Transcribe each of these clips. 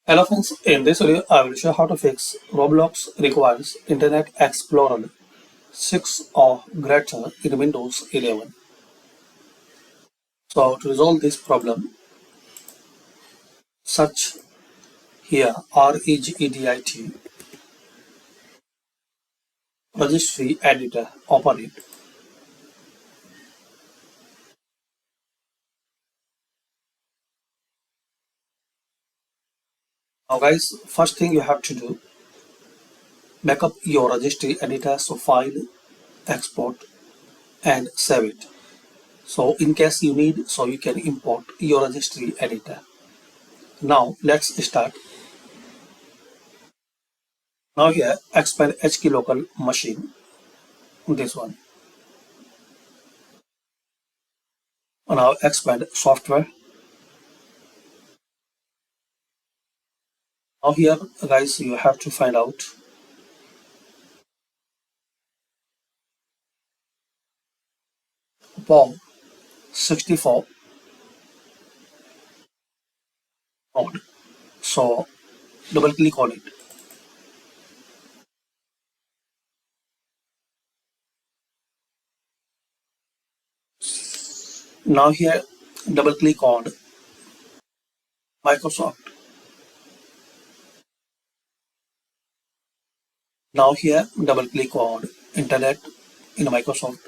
Hello friends, in this video I will show how to fix Roblox requires Internet Explorer 6 or greater in Windows 11. So to resolve this problem, search here Regedit registry editor, open it. Now guys, first thing you have to do, back up your registry editor, so file, export and save it. So in case you need, so you can import your registry editor. Now let's start. Now here expand HK local machine, this one. Now expand software. Now here guys, you have to find out POM 64 mode. So double click on it. Now here double click on Microsoft. Now here double click on Internet in Microsoft.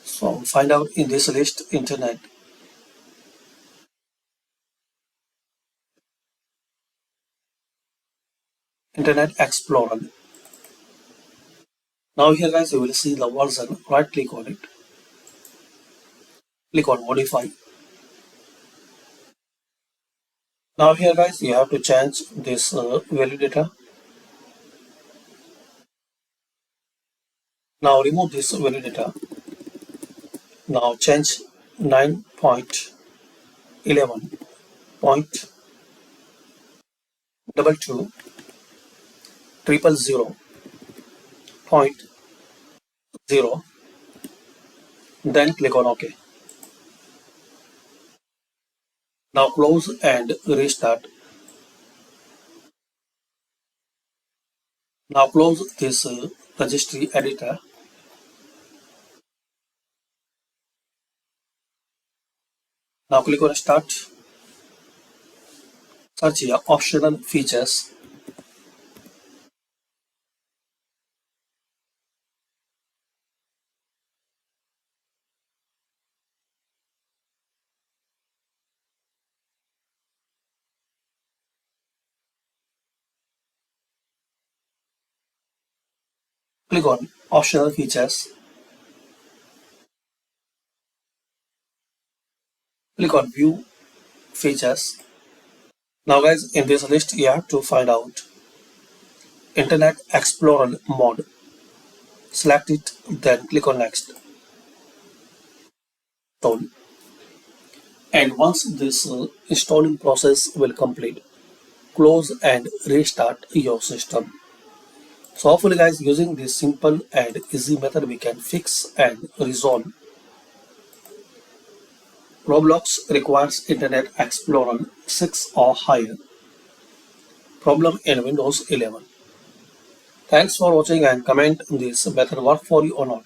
So find out in this list Internet. Internet Explorer. Now here guys, you will see the version. Right click on it. Click on modify. Now here guys, you have to change this value data. Now remove this value data. Now change 9.11.22 000.0. Then click on OK. Now close and restart. Now close this registry editor. Now click on Start. Search here optional features. Click on optional features. Click on view features. Now guys, in this list you have to find out Internet Explorer mode. Select it, then click on next. Install. And once this installing process will complete, close and restart your system. So hopefully guys, using this simple and easy method, we can fix and resolve Roblox requires Internet Explorer 6 or higher problem in Windows 11. Thanks for watching and comment this method work for you or not.